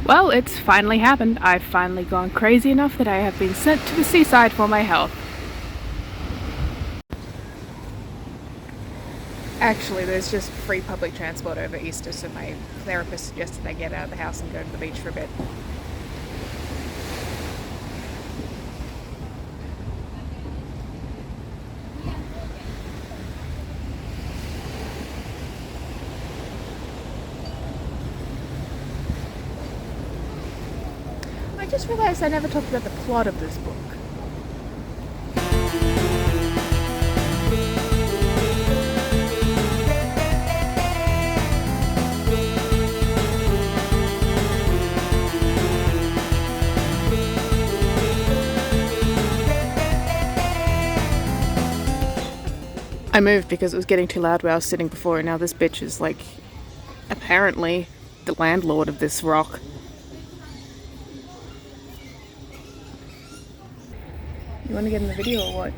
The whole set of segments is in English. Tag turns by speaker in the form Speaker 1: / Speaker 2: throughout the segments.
Speaker 1: Well, it's finally happened. I've finally gone crazy enough that I have been sent to the seaside for my health. Actually, there's just free public transport over Easter, so my therapist suggested I get out of the house and go to the beach for a bit. I just realised I never talked about the plot of this book. I moved because it was getting too loud where I was sitting before, and now this bitch is like, apparently, the landlord of this rock. You want to get in the video or what?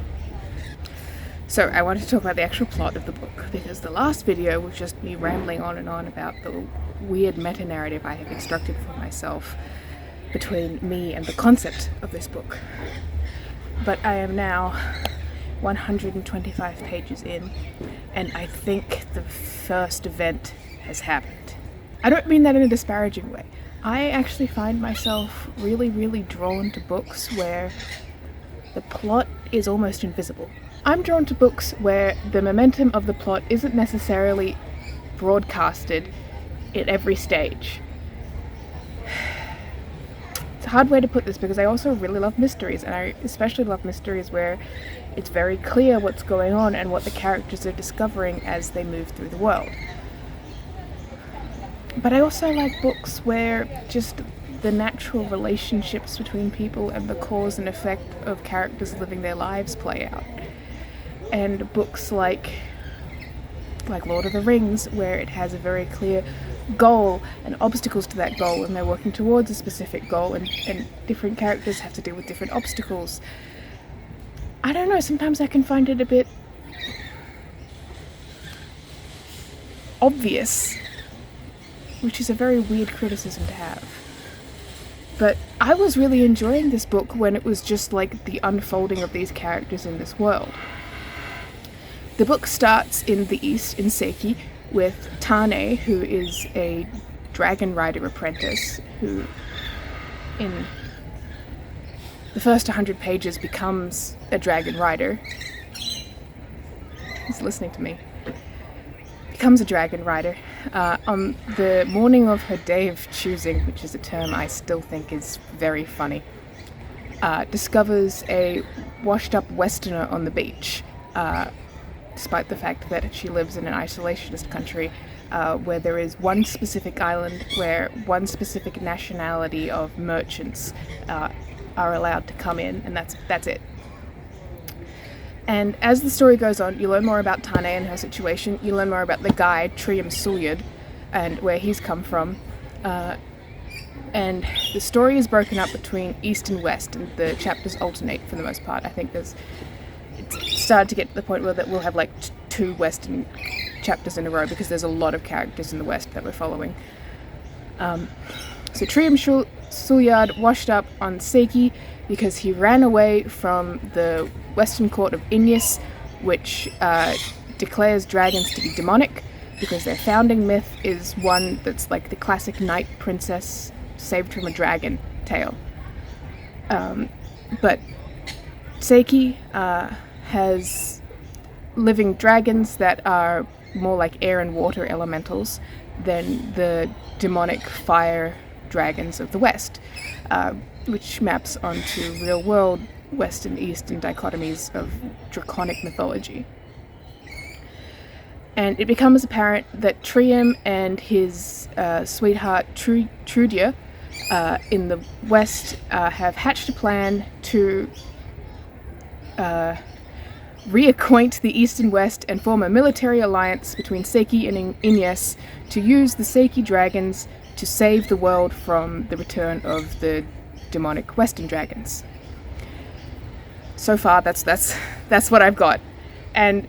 Speaker 1: So I wanted to talk about the actual plot of the book, because the last video was just me rambling on and on about the weird meta-narrative I have constructed for myself between me and the concept of this book. But I am now 125 pages in, and I think the first event has happened. I don't mean that in a disparaging way. I actually find myself really, really drawn to books where the plot is almost invisible. I'm drawn to books where the momentum of the plot isn't necessarily broadcasted at every stage. It's a hard way to put this because I also really love mysteries, and I especially love mysteries where it's very clear what's going on and what the characters are discovering as they move through the world. But I also like books where just the natural relationships between people and the cause and effect of characters living their lives play out. And books like Lord of the Rings, where it has a very clear goal and obstacles to that goal, and they're working towards a specific goal, and different characters have to deal with different obstacles. I don't know, sometimes I can find it a bit obvious, which is a very weird criticism to have. But I was really enjoying this book when it was just like the unfolding of these characters in this world. The book starts in the east, in Seiki, with Tane, who is a dragon rider apprentice, who in the first 100 pages becomes a dragon rider. He's listening to me. Becomes a dragon rider. On the morning of her day of choosing, which is a term I still think is very funny, discovers a washed-up Westerner on the beach, despite the fact that she lives in an isolationist country where there is one specific island where one specific nationality of merchants are allowed to come in, and that's it. And as the story goes on, you learn more about Tane and her situation. You learn more about the guy, Trium Sulyard, and where he's come from. And the story is broken up between East and West, and the chapters alternate for the most part. I think it's started to get to the point where that we'll have like two Western chapters in a row, because there's a lot of characters in the West that we're following. So Trium Sulyard washed up on Seiki because he ran away from the Western court of Inyas, which declares dragons to be demonic, because their founding myth is one that's like the classic knight princess saved from a dragon tale. But Seiki has living dragons that are more like air and water elementals than the demonic fire dragons of the West, which maps onto real-world West and East and dichotomies of draconic mythology. And it becomes apparent that Trium and his sweetheart Trudia in the West have hatched a plan to reacquaint the East and West and form a military alliance between Seiki and Inyas to use the Seiki dragons to save the world from the return of the demonic Western dragons. So far, that's what I've got. And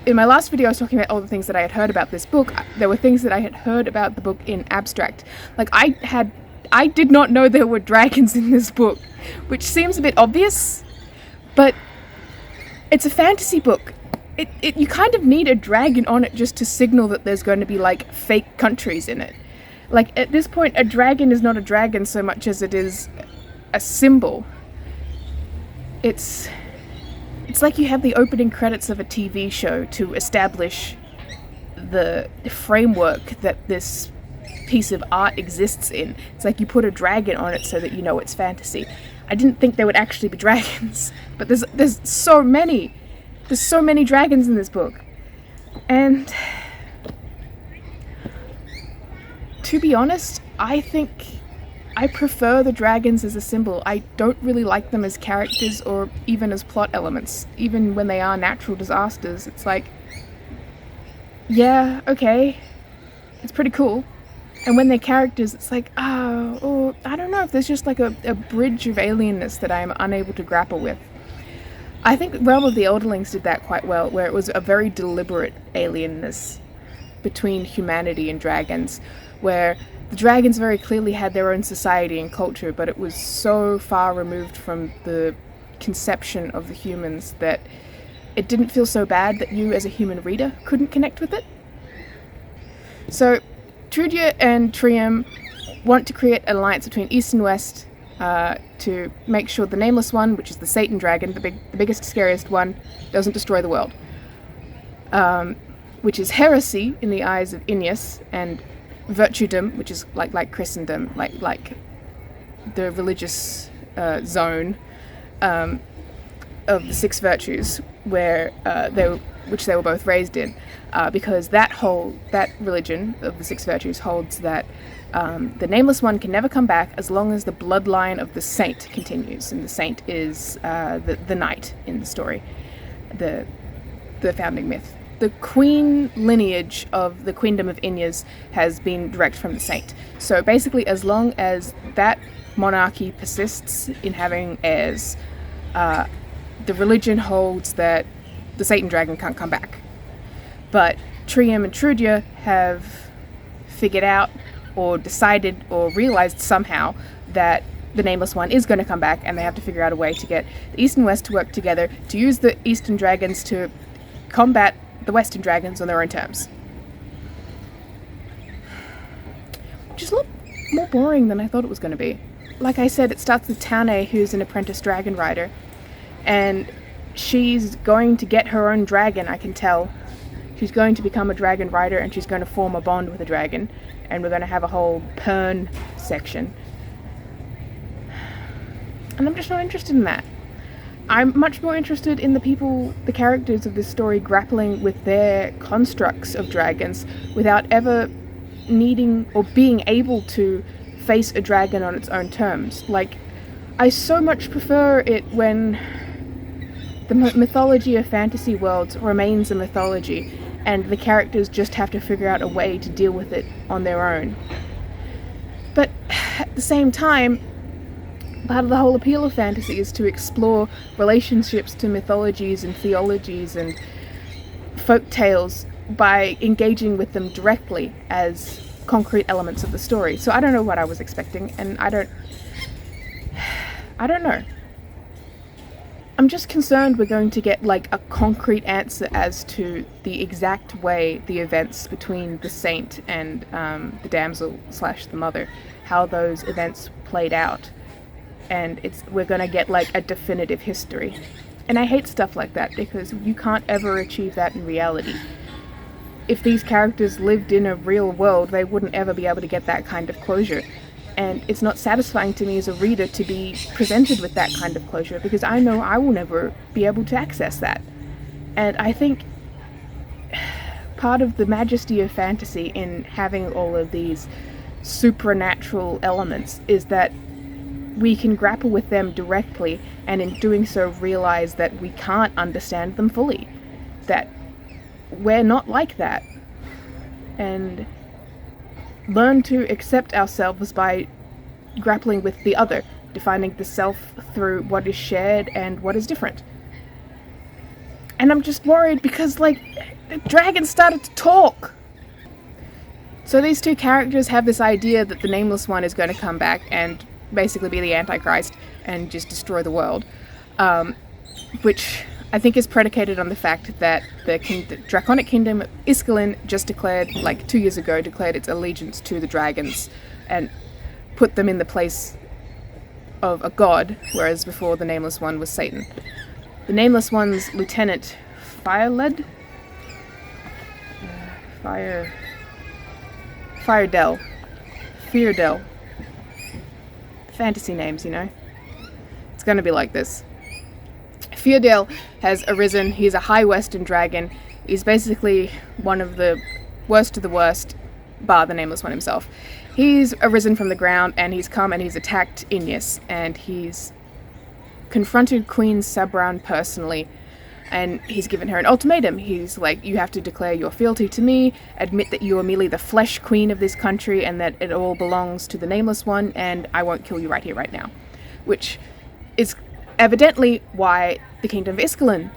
Speaker 1: in my last video I was talking about all the things that I had heard about this book. There were things that I had heard about the book in abstract. Like, I did not know there were dragons in this book, which seems a bit obvious, but it's a fantasy book. You kind of need a dragon on it just to signal that there's going to be, like, fake countries in it. Like, at this point, a dragon is not a dragon so much as it is a symbol. It's like you have the opening credits of a TV show to establish the framework that this piece of art exists in. It's like you put a dragon on it so that you know it's fantasy. I didn't think there would actually be dragons, but there's so many. There's so many dragons in this book. And to be honest, I think I prefer the dragons as a symbol. I don't really like them as characters or even as plot elements. Even when they are natural disasters, it's like, yeah, okay, it's pretty cool. And when they're characters, it's like, I don't know if there's just like a bridge of alienness that I'm unable to grapple with. I think Realm of the Elderlings did that quite well, where it was a very deliberate alienness between humanity and dragons, where the dragons very clearly had their own society and culture, but it was so far removed from the conception of the humans that it didn't feel so bad that you as a human reader couldn't connect with it. So Trudia and Trium want to create an alliance between East and West to make sure the Nameless One, which is the Satan dragon, the biggest, scariest one, doesn't destroy the world. Which is heresy in the eyes of Ineas, and virtuedom, which is like Christendom, like the religious zone of the six virtues, where which they were both raised in, because that religion of the six virtues holds that the Nameless One can never come back as long as the bloodline of the saint continues, and the saint is the knight in the story, the founding myth. The queen lineage of the queendom of Ineas has been direct from the saint. So basically, as long as that monarchy persists in having heirs, the religion holds that the Satan dragon can't come back. But Trium and Trudia have figured out or decided or realized somehow that the Nameless One is going to come back, and they have to figure out a way to get the East and West to work together to use the Eastern dragons to combat the Western dragons on their own terms. Which is a lot more boring than I thought it was going to be. Like I said, it starts with Tane, who's an apprentice dragon rider, and she's going to get her own dragon, I can tell. She's going to become a dragon rider, and she's going to form a bond with a dragon, and we're going to have a whole Pern section. And I'm just not interested in that. I'm much more interested in the characters of this story grappling with their constructs of dragons without ever needing or being able to face a dragon on its own terms. Like, I so much prefer it when the mythology of fantasy worlds remains a mythology and the characters just have to figure out a way to deal with it on their own. But at the same time, part of the whole appeal of fantasy is to explore relationships to mythologies and theologies and folk tales by engaging with them directly as concrete elements of the story. So I don't know what I was expecting, and I don't know. I'm just concerned we're going to get like a concrete answer as to the exact way the events between the saint and the damsel / the mother, how those events played out. And we're gonna get like a definitive history. And I hate stuff like that because you can't ever achieve that in reality. If these characters lived in a real world, they wouldn't ever be able to get that kind of closure. And it's not satisfying to me as a reader to be presented with that kind of closure, because I know I will never be able to access that. And I think part of the majesty of fantasy in having all of these supernatural elements is that we can grapple with them directly, and in doing so realize that we can't understand them fully, that we're not like that, and learn to accept ourselves by grappling with the other, defining the self through what is shared and what is different. And I'm just worried because, like, the dragons started to talk. So these two characters have this idea that the Nameless One is going to come back and basically be the Antichrist and just destroy the world, which I think is predicated on the fact that the Draconic Kingdom of Iskalin just declared, like 2 years ago, declared its allegiance to the dragons and put them in the place of a god, whereas before the Nameless One was Satan. The Nameless One's lieutenant, Fireled? Feardel. Fantasy names, you know. It's gonna be like this. Feardel has arisen. He's a high western dragon. He's basically one of the worst of the worst, bar the Nameless One himself. He's arisen from the ground, and he's come and he's attacked Inyas, and he's confronted Queen Sabran personally, and he's given her an ultimatum. He's like, you have to declare your fealty to me, admit that you are merely the flesh queen of this country, and that it all belongs to the Nameless One, and I won't kill you right here, right now. Which is evidently why the Kingdom of Iskalin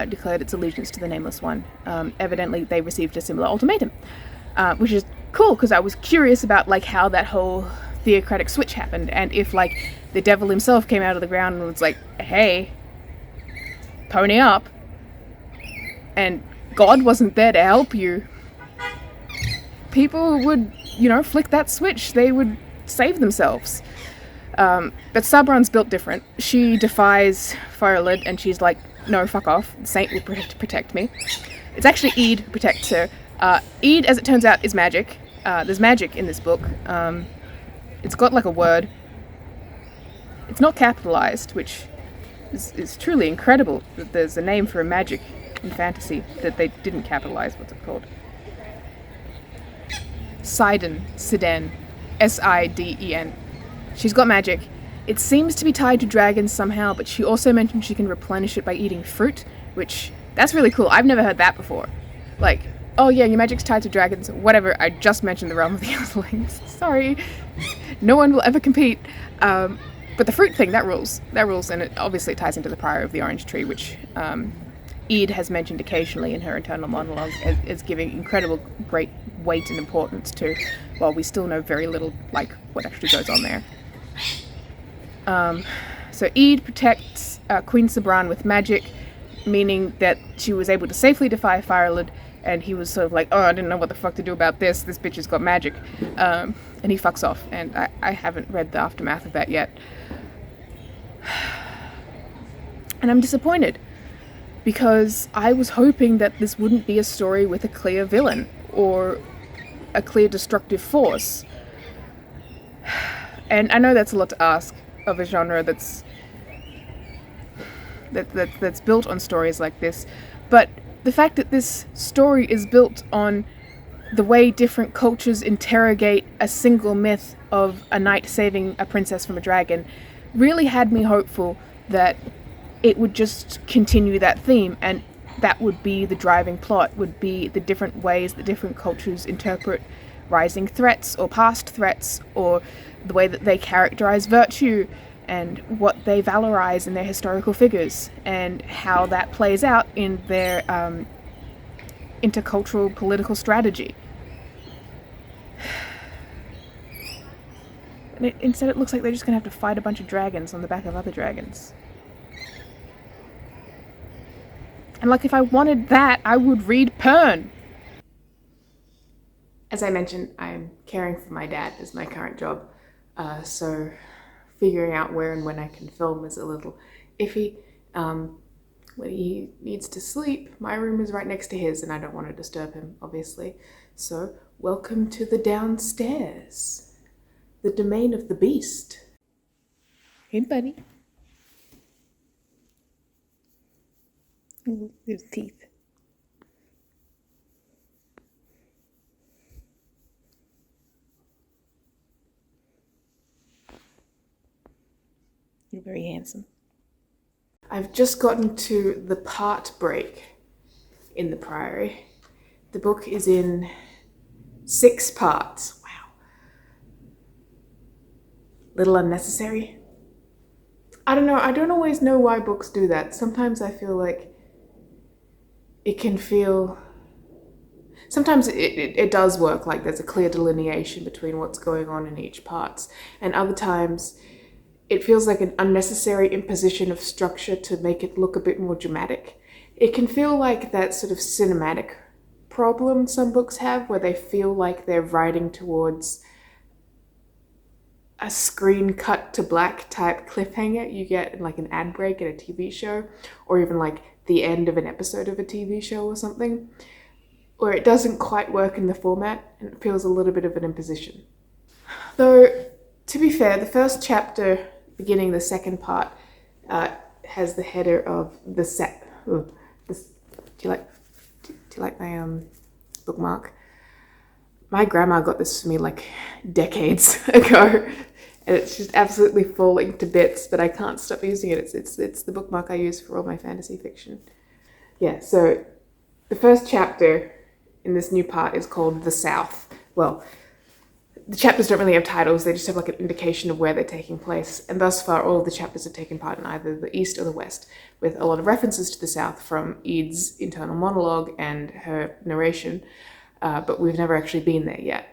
Speaker 1: declared its allegiance to the Nameless One. Evidently they received a similar ultimatum, which is cool, because I was curious about like how that whole theocratic switch happened, and if like the devil himself came out of the ground and was like, hey, pony up, and God wasn't there to help you, people would, flick that switch. They would save themselves. But Sabran's built different. She defies Firelid, and she's like, no, fuck off. The Saint will protect me. It's actually Eid who protects her. Eid, as it turns out, is magic. There's magic in this book. It's got like a word. It's not capitalized, which is truly incredible that there's a name for a magic in fantasy that they didn't capitalize. What's it called? Siden. Siden. She's got magic. It seems to be tied to dragons somehow, but she also mentioned she can replenish it by eating fruit, which, that's really cool. I've never heard that before. Like, oh yeah, your magic's tied to dragons, whatever, I just mentioned the realm of the Earthlings. Sorry. No one will ever compete. But the fruit thing, that rules. That rules, and it obviously ties into the Priory of the Orange Tree, which Eid has mentioned occasionally in her internal monologue as giving incredible great weight and importance to, while we still know very little, like, what actually goes on there. So Eid protects Queen Sabran with magic, meaning that she was able to safely defy Firelid, and he was sort of like, oh, I didn't know what the fuck to do about this bitch has got magic, and he fucks off, and I haven't read the aftermath of that yet. And I'm disappointed, because I was hoping that this wouldn't be a story with a clear villain, or a clear destructive force. And I know that's a lot to ask of a genre that's built on stories like this, but the fact that this story is built on the way different cultures interrogate a single myth of a knight saving a princess from a dragon really had me hopeful that it would just continue that theme, and that would be the driving plot, would be the different ways that different cultures interpret rising threats or past threats, or the way that they characterize virtue and what they valorize in their historical figures, and how that plays out in their intercultural political strategy. And instead it looks like they're just going to have to fight a bunch of dragons on the back of other dragons. And like, if I wanted that, I would read Pern. As I mentioned, I'm caring for my dad as my current job, so figuring out where and when I can film is a little iffy. When he needs to sleep, my room is right next to his, and I don't want to disturb him, obviously. So, welcome to the downstairs, the domain of the beast. Hey, buddy. Ooh, his teeth. You're very handsome. I've just gotten to the part break in the Priory. The book is in 6 parts. Wow. Little unnecessary. I don't know. I don't always know why books do that. Sometimes I feel like it can feel sometimes it does work, like there's a clear delineation between what's going on in each parts, and other times it feels like an unnecessary imposition of structure to make it look a bit more dramatic. It can feel like that sort of cinematic problem some books have, where they feel like they're writing towards a screen cut to black type cliffhanger you get in like an ad break in a TV show, or even like the end of an episode of a TV show or something, where it doesn't quite work in the format and it feels a little bit of an imposition. Though, to be fair, the first chapter, beginning the second part, has the header of the set. Do you like my bookmark? My grandma got this for me like decades ago, and it's just absolutely falling to bits, but I can't stop using it. It's the bookmark I use for all my fantasy fiction. Yeah, so the first chapter in this new part is called The South. Well, the chapters don't really have titles, they just have like an indication of where they're taking place, and thus far all of the chapters have taken part in either the East or the West, with a lot of references to the South from Ede's internal monologue and her narration, but we've never actually been there yet.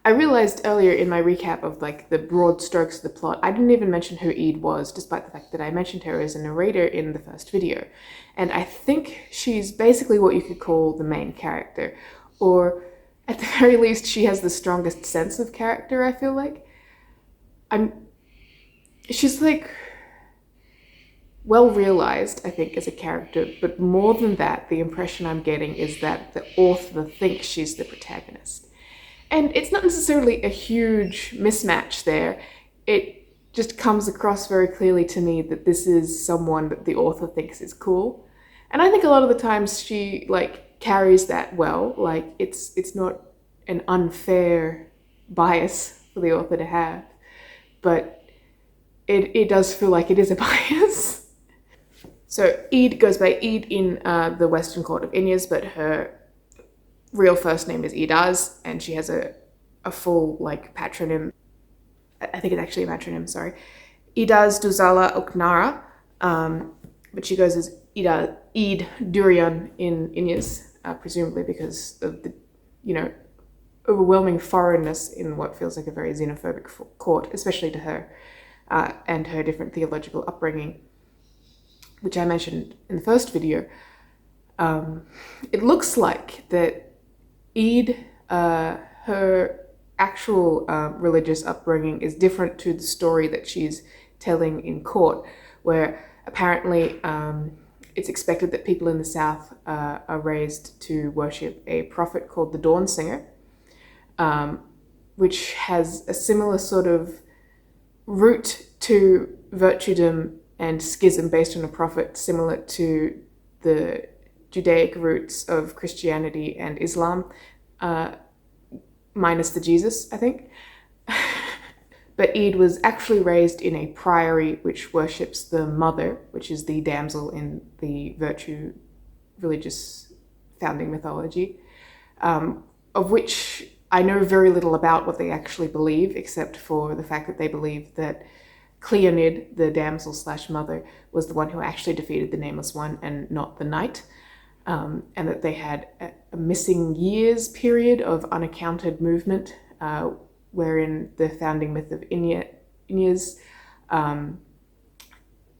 Speaker 1: I realized earlier in my recap of like the broad strokes of the plot, I didn't even mention who Ede was, despite the fact that I mentioned her as a narrator in the first video. And I think she's basically what you could call the main character, or at the very least, she has the strongest sense of character, I feel like. She's like well realized, I think, as a character, but more than that, the impression I'm getting is that the author thinks she's the protagonist. And it's not necessarily a huge mismatch there. It just comes across very clearly to me that this is someone that the author thinks is cool. And I think a lot of the times she like carries that well. Like it's not an unfair bias for the author to have, but it does feel like it is a bias. So Ede goes by Ede in the Western court of Inyas, but her real first name is Edaz, and she has a full like patronym. I think it's actually a patronym, sorry. Edaz Duzala Oknara, but she goes as Ede Durian in Inyas, presumably because of the, overwhelming foreignness in what feels like a very xenophobic court, especially to her, and her different theological upbringing, which I mentioned in the first video. It looks like that Ede, her actual religious upbringing is different to the story that she's telling in court, where apparently it's expected that people in the South are raised to worship a prophet called the Dawn Singer, which has a similar sort of root to virtuedom and schism based on a prophet, similar to the Judaic roots of Christianity and Islam, minus the Jesus, I think. But Ede was actually raised in a priory which worships the mother, which is the damsel in the virtue religious founding mythology, of which I know very little about what they actually believe, except for the fact that they believe that Cleonid, the damsel slash mother, was the one who actually defeated the Nameless One and not the knight, and that they had a missing years period of unaccounted movement, wherein the founding myth of Inyas,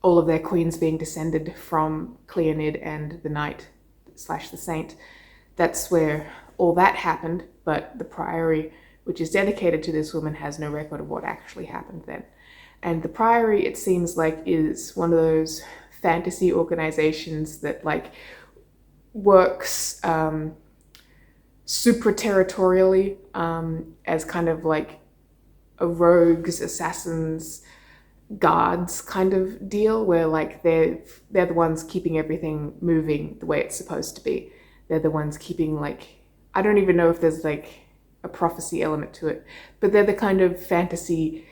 Speaker 1: all of their queens being descended from Cleonid and the knight slash the saint. That's where all that happened, but the priory, which is dedicated to this woman, has no record of what actually happened then. And the Priory, it seems like, is one of those fantasy organizations that like works supra-territorially as kind of like a rogues, assassins, guards kind of deal, where like they're the ones keeping everything moving the way it's supposed to be. They're the ones keeping, like, I don't even know if there's like a prophecy element to it, but they're the kind of fantasy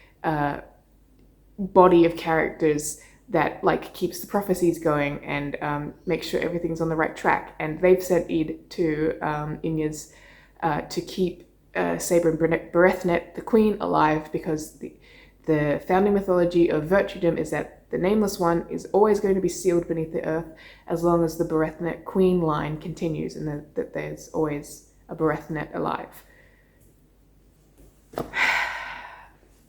Speaker 1: body of characters that like keeps the prophecies going and makes sure everything's on the right track. And they've sent Ede to Inyas to keep Saber and Berethnet, the queen, alive, because the founding mythology of virtuedom is that the Nameless One is always going to be sealed beneath the earth as long as the Berethnet queen line continues, and that there's always a Berethnet alive.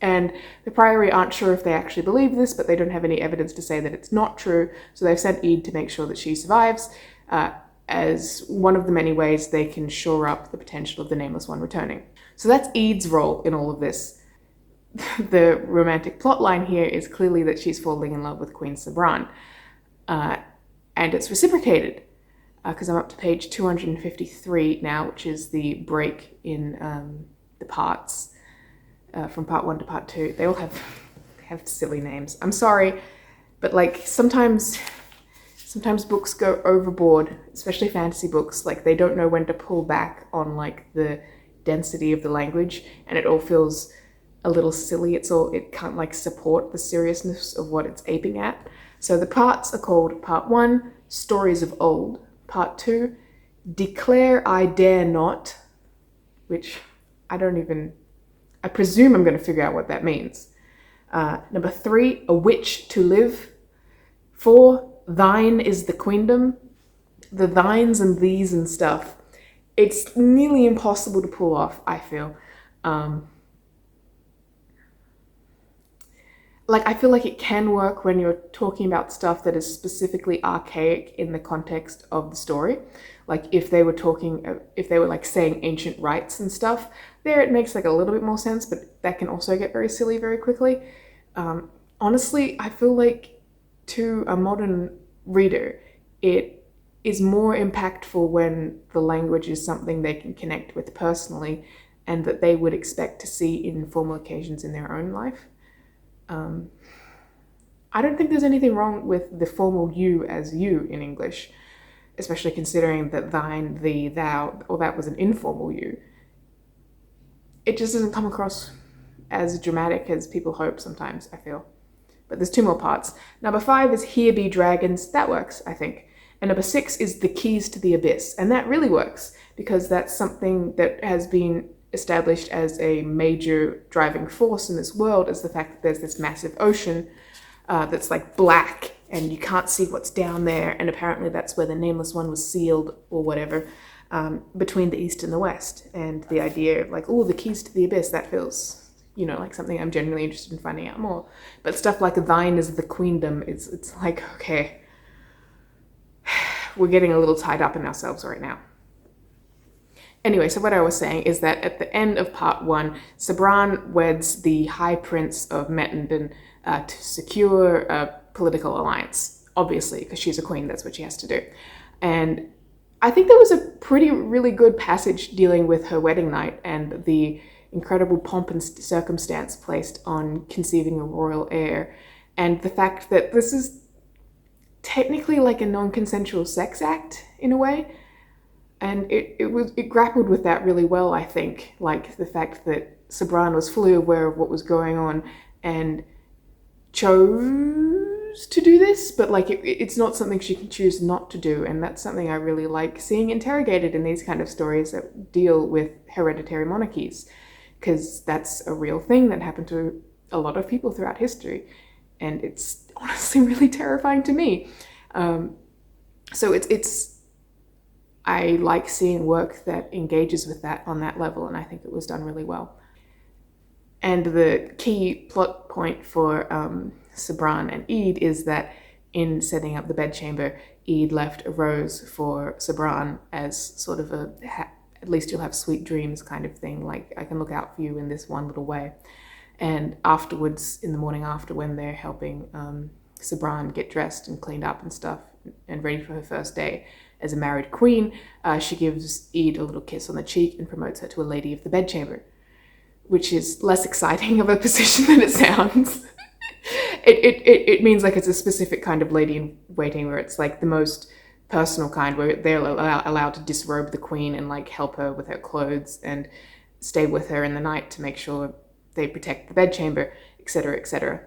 Speaker 1: And the Priory aren't sure if they actually believe this, but they don't have any evidence to say that it's not true, so they've sent Eid to make sure that she survives, as one of the many ways they can shore up the potential of the Nameless One returning. So that's Eid's role in all of this. The romantic plotline here is clearly that she's falling in love with Queen Sabran, and it's reciprocated, because I'm up to page 253 now, which is the break in the parts from part 1 to part 2. They all have silly names. I'm sorry, but like sometimes books go overboard, especially fantasy books. Like they don't know when to pull back on like the density of the language, and it all feels a little silly. It can't like support the seriousness of what it's aping at. So the parts are called part 1, Stories of Old, part 2, Declare I Dare Not, which I presume I'm going to figure out what that means. Number 3, A Witch to Live. 4, Thine is the Queendom. The thines and these and stuff, it's nearly impossible to pull off, I feel. I feel like it can work when you're talking about stuff that is specifically archaic in the context of the story. Like if they were like saying ancient rites and stuff, there it makes like a little bit more sense, but that can also get very silly very quickly. Honestly, I feel like to a modern reader, it is more impactful when the language is something they can connect with personally and that they would expect to see in formal occasions in their own life. I don't think there's anything wrong with the formal you as you in English, especially considering that thine, thee, thou, or that was an informal you. It just doesn't come across as dramatic as people hope sometimes, I feel. But there's 2 more parts. Number 5 is Here Be Dragons. That works, I think. And number 6 is The Keys to the Abyss. And that really works because that's something that has been established as a major driving force in this world, is the fact that there's this massive ocean that's like black and you can't see what's down there. And apparently that's where the Nameless One was sealed or whatever, between the East and the West. And the idea of like, oh, the keys to the abyss, that feels, like something I'm genuinely interested in finding out more. But stuff like thine is the queendom, it's like, okay, we're getting a little tied up in ourselves right now. Anyway, so what I was saying is that at the end of part 1, Sabran weds the High Prince of Mettenden to secure a political alliance, obviously, because she's a queen, that's what she has to do. And I think there was a really good passage dealing with her wedding night and the incredible pomp and circumstance placed on conceiving a royal heir, and the fact that this is technically like a non-consensual sex act in a way. And it grappled with that really well, I think. Like the fact that Sabran was fully aware of what was going on and chose to do this, but like it's not something she can choose not to do. And that's something I really like seeing interrogated in these kind of stories that deal with hereditary monarchies, because that's a real thing that happened to a lot of people throughout history. And it's honestly really terrifying to me. So I like seeing work that engages with that on that level, and I think it was done really well. And the key plot point for Sabran and Eid is that in setting up the bedchamber, Eid left a rose for Sabran as sort of at least you'll have sweet dreams kind of thing, like I can look out for you in this one little way. And afterwards, in the morning after, when they're helping Sabran get dressed and cleaned up and stuff and ready for her first day as a married queen, she gives Eid a little kiss on the cheek and promotes her to a lady of the bedchamber, which is less exciting of a position than it sounds. It means like it's a specific kind of lady in waiting, where it's like the most personal kind, where they're allowed to disrobe the queen and like help her with her clothes and stay with her in the night to make sure they protect the bedchamber, etc., etc.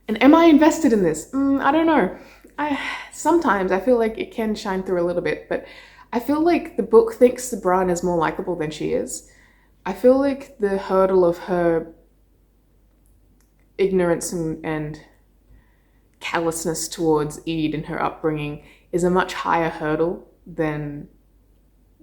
Speaker 1: And am I invested in this? I don't know. Sometimes I feel like it can shine through a little bit, but I feel like the book thinks Sabran is more likable than she is. I feel like the hurdle of her ignorance and callousness towards Eid and her upbringing is a much higher hurdle than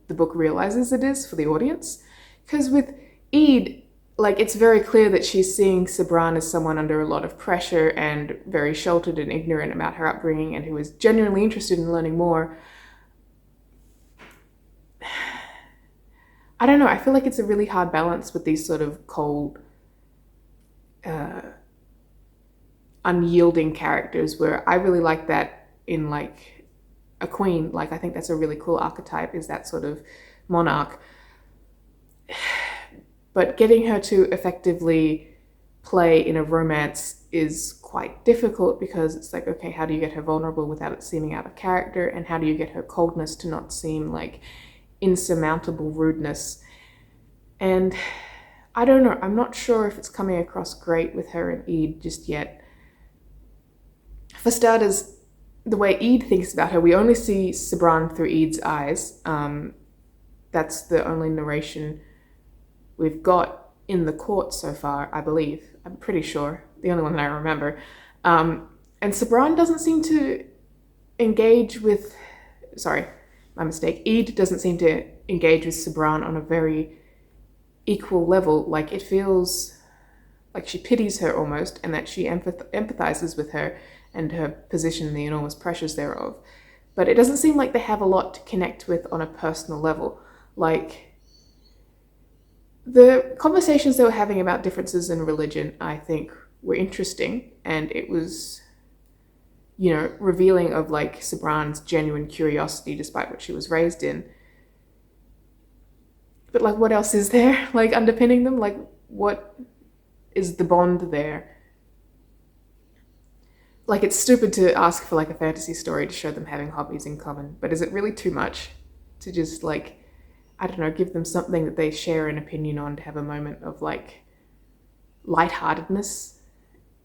Speaker 1: the book realizes it is for the audience. Because with Eid, like, it's very clear that she's seeing Sabran as someone under a lot of pressure and very sheltered and ignorant about her upbringing and who is genuinely interested in learning more. I don't know, I feel like it's a really hard balance with these sort of cold, unyielding characters, where I really like that in like a queen. Like, I think that's a really cool archetype, is that sort of monarch. But getting her to effectively play in a romance is quite difficult, because it's like, okay, how do you get her vulnerable without it seeming out of character? And how do you get her coldness to not seem like insurmountable rudeness? And I don't know, I'm not sure if it's coming across great with her and Eid just yet. For starters, the way Eid thinks about her, we only see Sabran through Eid's eyes. That's the only narration we've got in the court so far, I believe. I'm pretty sure. The only one that I remember. And Sabran doesn't seem to engage with... Sorry, my mistake. Eid doesn't seem to engage with Sabran on a very equal level. Like, it feels like she pities her almost, and that she empathizes with her and her position and the enormous pressures thereof. But it doesn't seem like they have a lot to connect with on a personal level. Like, the conversations they were having about differences in religion, I think, were interesting, and it was, you know, revealing of like Sabran's genuine curiosity despite what she was raised in. But like, what else is there, like, underpinning them? Like, what is the bond there? Like, it's stupid to ask for like a fantasy story to show them having hobbies in common, but is it really too much to just like, I don't know, give them something that they share an opinion on, to have a moment of like lightheartedness?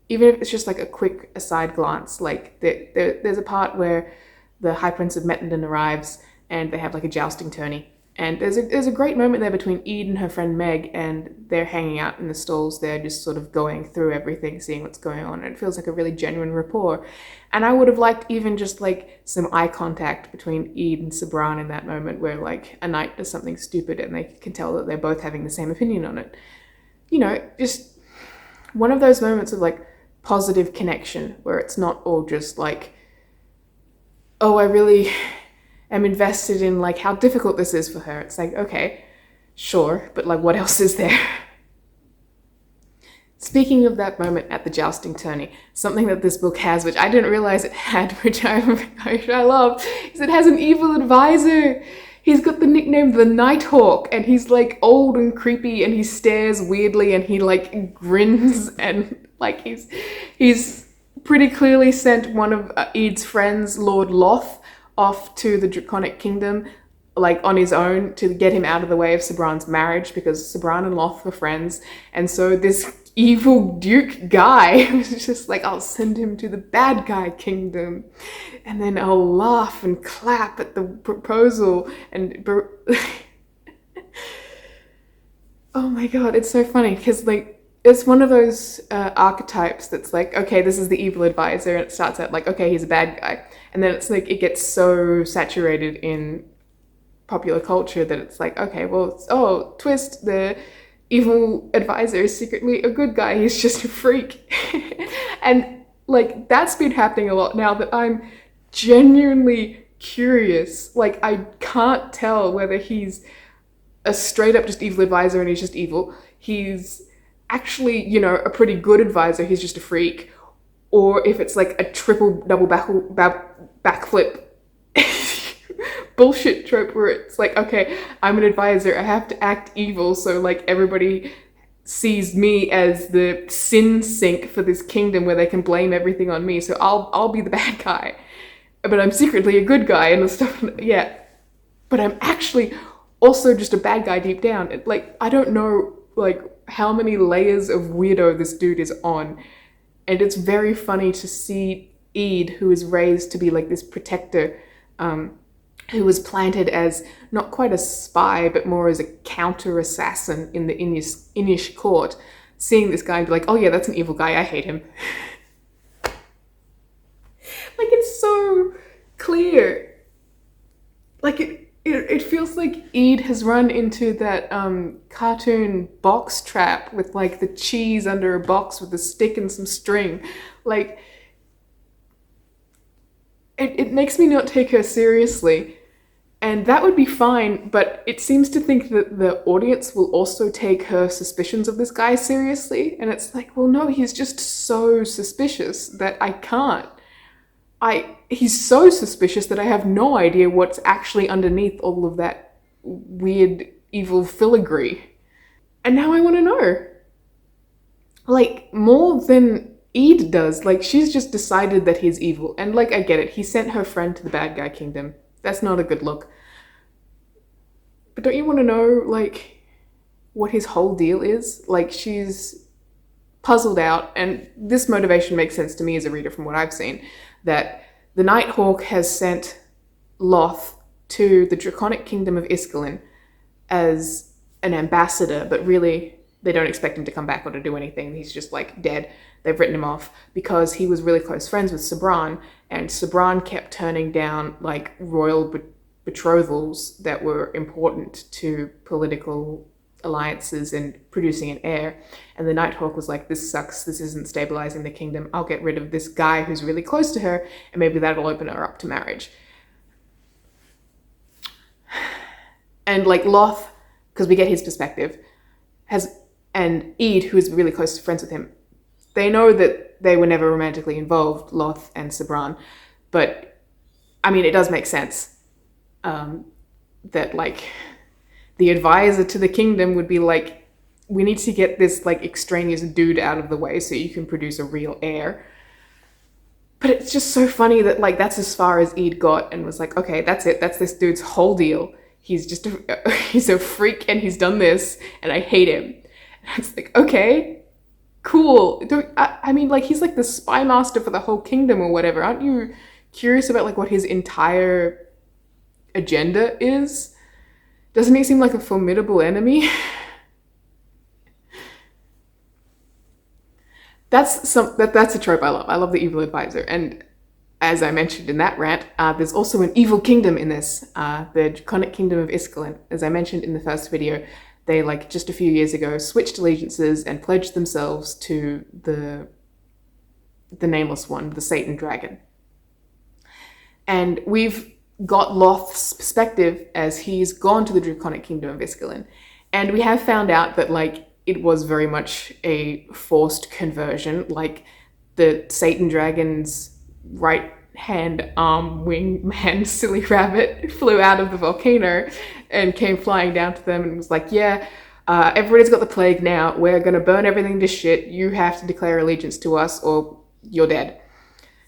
Speaker 1: Even if it's just like a quick aside glance. Like, there's a part where the High Prince of Mettenden arrives and they have like a jousting tourney. And there's a great moment there between Eid and her friend Meg, and they're hanging out in the stalls there, just sort of going through everything, seeing what's going on. And it feels like a really genuine rapport. And I would have liked even just like some eye contact between Eid and Sabran in that moment, where like a knight does something stupid and they can tell that they're both having the same opinion on it. You know, just one of those moments of like positive connection, where it's not all just like, oh, I really am invested in like how difficult this is for her. It's like, okay, sure, but like, what else is there? Speaking of that moment at the jousting tourney, something that this book has, which I didn't realize it had, which I love, is it has an evil advisor. He's got the nickname the Nighthawk, and he's like old and creepy, and he stares weirdly, and he like grins, and like he's pretty clearly sent one of Eid's friends, Lord Loth, off to the Draconic Kingdom, like on his own, to get him out of the way of Sabran's marriage, because Sabran and Loth were friends. And so this evil Duke guy was just like, I'll send him to the bad guy kingdom, and then I'll laugh and clap at the proposal. And oh my god, it's so funny, because like, it's one of those archetypes that's like, okay, this is the evil advisor, and it starts out like, okay, he's a bad guy. And then it's like, it gets so saturated in popular culture that it's like, okay, well, oh, twist, the evil advisor is secretly a good guy, he's just a freak. And like, that's been happening a lot now, that I'm genuinely curious. Like, I can't tell whether he's a straight up just evil advisor and he's just evil, he's actually, you know, a pretty good advisor, he's just a freak, or if it's like a triple double backflip bullshit trope where it's like, okay, I'm an advisor, I have to act evil, so like everybody sees me as the sin sink for this kingdom where they can blame everything on me, so I'll be the bad guy, but I'm secretly a good guy and stuff. Yeah, but I'm actually also just a bad guy deep down. Like, I don't know like how many layers of weirdo this dude is on, and it's very funny to see Eid, who is raised to be like this protector, who was planted as not quite a spy, but more as a counter-assassin in the Innish court, seeing this guy and be like, oh yeah, that's an evil guy, I hate him. so clear. Like it feels like Ede has run into that cartoon box trap with like the cheese under a box with a stick and some string. Like it makes me not take her seriously. And that would be fine, but it seems to think that the audience will also take her suspicions of this guy seriously. And it's like, well, no, he's just so suspicious that I can't. He's so suspicious that I have no idea what's actually underneath all of that weird, evil filigree. And now I want to know. Like, more than Ede does. Like, she's just decided that he's evil. And, like, I get it. He sent her friend to the bad guy kingdom. That's not a good look. But don't you want to know, like, what his whole deal is? Like, she's puzzled out, and this motivation makes sense to me as a reader from what I've seen, that the Nighthawk has sent Loth to the Draconic Kingdom of Iskalin as an ambassador, but really they don't expect him to come back or to do anything. He's just, like, dead. They've written him off because he was really close friends with Sabran, and Sabran kept turning down, like, royal betrothals that were important to political alliances and producing an heir. And the Nighthawk was like, this sucks, this isn't stabilizing the kingdom, I'll get rid of this guy who's really close to her, and maybe that'll open her up to marriage. And like Loth, because we get his perspective, and Ede, who is really close friends with him, they know that they were never romantically involved, Loth and Sabran, but I mean, it does make sense. That like the advisor to the kingdom would be like, we need to get this like extraneous dude out of the way so you can produce a real heir. But it's just so funny that like that's as far as Ede got and was like, okay, that's it, that's this dude's whole deal. He's just he's a freak and he's done this and I hate him. And it's like, okay, cool. I mean, like, he's like the spy master for the whole kingdom or whatever. Aren't you curious about like what his entire agenda is? Doesn't he seem like a formidable enemy? That's a trope I love. I love the evil advisor. And as I mentioned in that rant, there's also an evil kingdom in this, the Draconic Kingdom of Iskalin. As I mentioned in the first video, they, like, just a few years ago, switched allegiances and pledged themselves to the Nameless One, the Satan Dragon. And we've got Loth's perspective as he's gone to the Draconic Kingdom of Iskalin. And we have found out that, like, it was very much a forced conversion. Like, the Satan Dragon's right hand arm wing man, Silly Rabbit, flew out of the volcano and came flying down to them and was like, yeah, everybody's got the plague now. We're going to burn everything to shit. You have to declare allegiance to us or you're dead.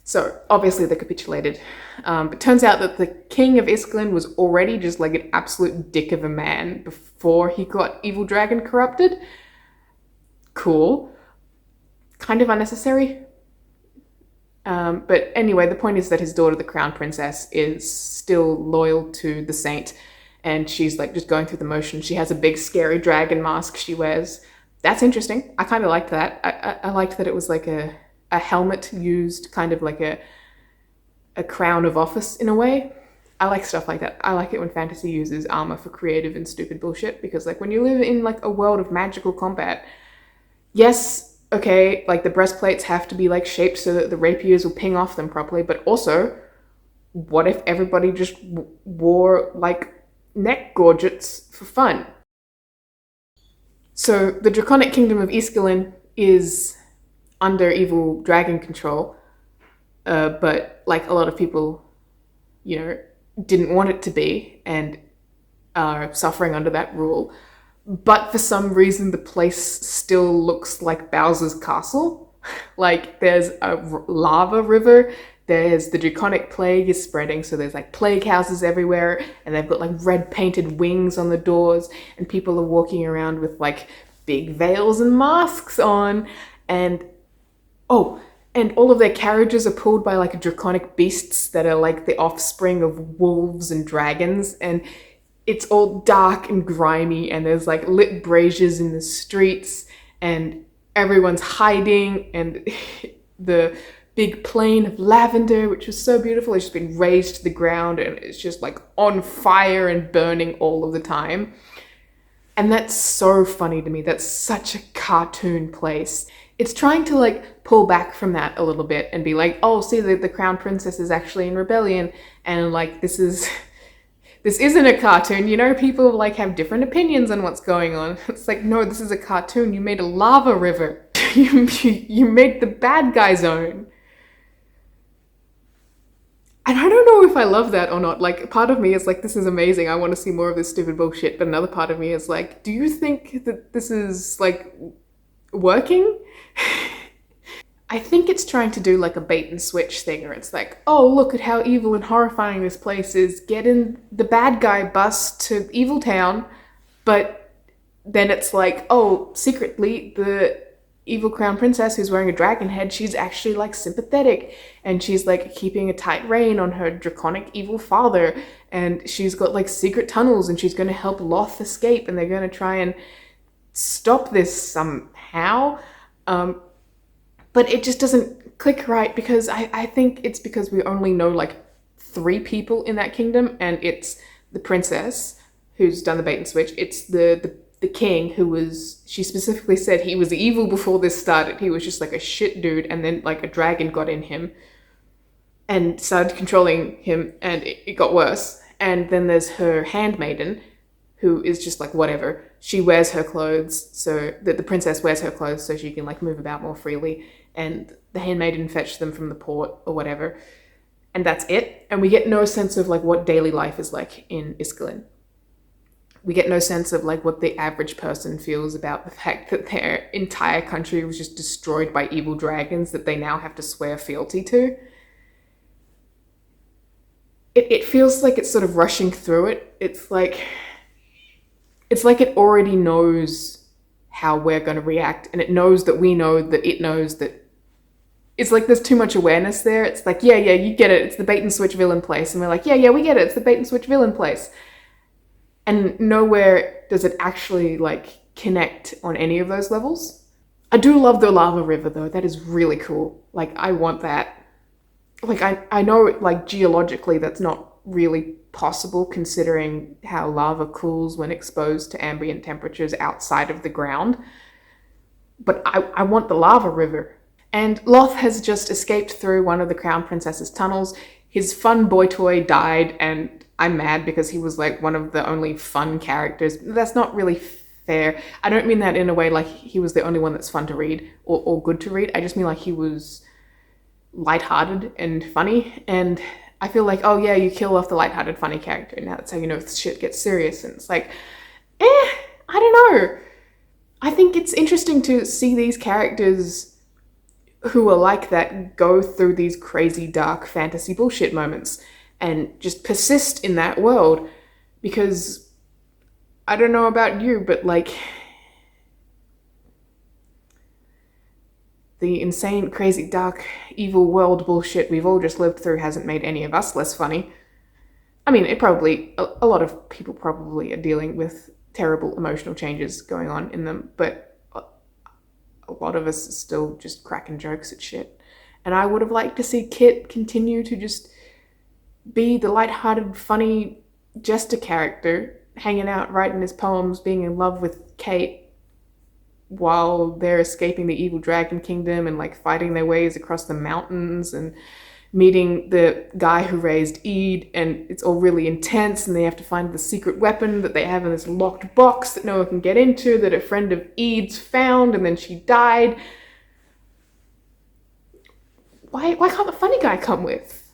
Speaker 1: So obviously they capitulated. But turns out that the king of Iskalin was already just like an absolute dick of a man before he got Evil Dragon corrupted. Cool. Kind of unnecessary. But anyway, the point is that his daughter, the Crown Princess, is still loyal to the saint, and she's like just going through the motions. She has a big scary dragon mask she wears. That's interesting. I kind of liked that. I liked that it was like a helmet used kind of like a crown of office in a way. I like stuff like that. I like it when fantasy uses armor for creative and stupid bullshit, because like when you live in like a world of magical combat, yes, okay, like the breastplates have to be like shaped so that the rapiers will ping off them properly, but also, what if everybody just wore like neck gorgets for fun? So the Draconic Kingdom of Iskalin is under evil dragon control, but like a lot of people, you know, didn't want it to be and are suffering under that rule. But for some reason, the place still looks like Bowser's castle. Like, there's a lava river, there's the Draconic Plague is spreading, so there's like plague houses everywhere, and they've got like red painted wings on the doors, and people are walking around with like big veils and masks on, and oh, and all of their carriages are pulled by like draconic beasts that are like the offspring of wolves and dragons, and it's all dark and grimy, and there's like lit braziers in the streets, and everyone's hiding, and the big plain of lavender, which was so beautiful. It's just been razed to the ground and it's just like on fire and burning all of the time. And that's so funny to me. That's such a cartoon place. It's trying to like pull back from that a little bit and be like, oh, see, the crown princess is actually in rebellion, and like this isn't a cartoon, you know, people like have different opinions on what's going on. It's like, no, this is a cartoon. You made a lava river. you made the bad guy zone. And I don't know if I love that or not. Like, part of me is like, this is amazing. I want to see more of this stupid bullshit. But another part of me is like, do you think that this is like working? I think it's trying to do like a bait and switch thing where it's like, oh, look at how evil and horrifying this place is. Get in the bad guy bus to Evil Town. But then it's like, oh, secretly the evil crown princess who's wearing a dragon head, she's actually like sympathetic, and she's like keeping a tight rein on her draconic evil father, and she's got like secret tunnels, and she's going to help Loth escape, and they're going to try and stop this somehow. But it just doesn't click right, because I think it's because we only know like 3 people in that kingdom, and it's the princess who's done the bait and switch, it's the king, who was, she specifically said he was evil before this started. He was just like a shit dude, and then like a dragon got in him and started controlling him, and it got worse. And then there's her handmaiden, who is just like whatever. She wears her clothes, so that the princess wears her clothes so she can like move about more freely, and the handmaiden fetched them from the port or whatever. And that's it. And we get no sense of like what daily life is like in Iskalin. We get no sense of like what the average person feels about the fact that their entire country was just destroyed by evil dragons that they now have to swear fealty to. It feels like it's sort of rushing through it. It's like it already knows how we're going to react, and it knows that we know that it knows that. It's like there's too much awareness there. It's like, yeah, you get it. It's the bait and switch villain place. And we're like, yeah, we get it. It's the bait and switch villain place. And nowhere does it actually like connect on any of those levels. I do love the lava river though. That is really cool. Like, I want that. Like, I know like geologically that's not really possible considering how lava cools when exposed to ambient temperatures outside of the ground. But I want the lava river. And Loth has just escaped through one of the Crown Princess's tunnels. His fun boy toy died, and I'm mad because he was like one of the only fun characters. That's not really fair. I don't mean that in a way like he was the only one that's fun to read or good to read. I just mean like he was lighthearted and funny. And I feel like, oh yeah, you kill off the lighthearted funny character. Now that's how you know shit gets serious. And it's like, I don't know. I think it's interesting to see these characters who are like that go through these crazy dark fantasy bullshit moments and just persist in that world, because I don't know about you, but like the insane, crazy, dark, evil world bullshit we've all just lived through hasn't made any of us less funny. I mean, a lot of people probably are dealing with terrible emotional changes going on in them, but a lot of us are still just cracking jokes at shit. And I would have liked to see Kit continue to just be the lighthearted, funny jester character, hanging out, writing his poems, being in love with Kate while they're escaping the evil dragon kingdom and like fighting their ways across the mountains and meeting the guy who raised Ede, and it's all really intense, and they have to find the secret weapon that they have in this locked box that no one can get into, that a friend of Ede's found, and then she died. Why can't the funny guy come with?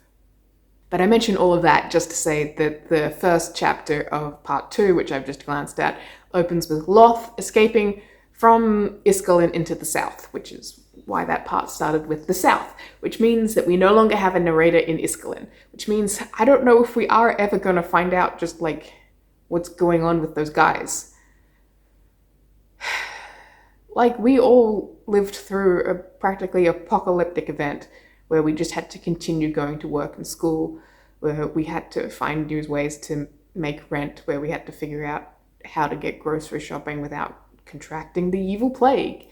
Speaker 1: But I mention all of that just to say that the first chapter of part 2, which I've just glanced at, opens with Loth escaping from Iskalin into the south, which is why that part started with the south, which means that we no longer have a narrator in Iskalin, which means I don't know if we are ever going to find out just like what's going on with those guys. Like, we all lived through a practically apocalyptic event where we just had to continue going to work and school, where we had to find new ways to make rent, where we had to figure out how to get grocery shopping without contracting the evil plague.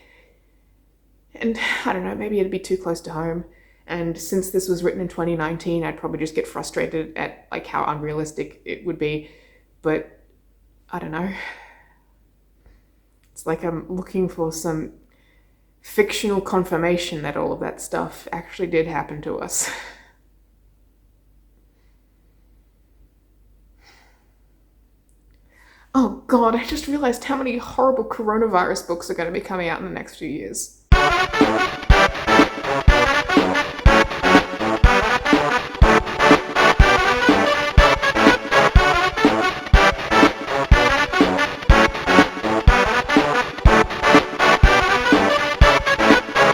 Speaker 1: And I don't know, maybe it'd be too close to home. And since this was written in 2019, I'd probably just get frustrated at like how unrealistic it would be. But I don't know. It's like I'm looking for some fictional confirmation that all of that stuff actually did happen to us. Oh god, I just realized how many horrible coronavirus books are going to be coming out in the next few years.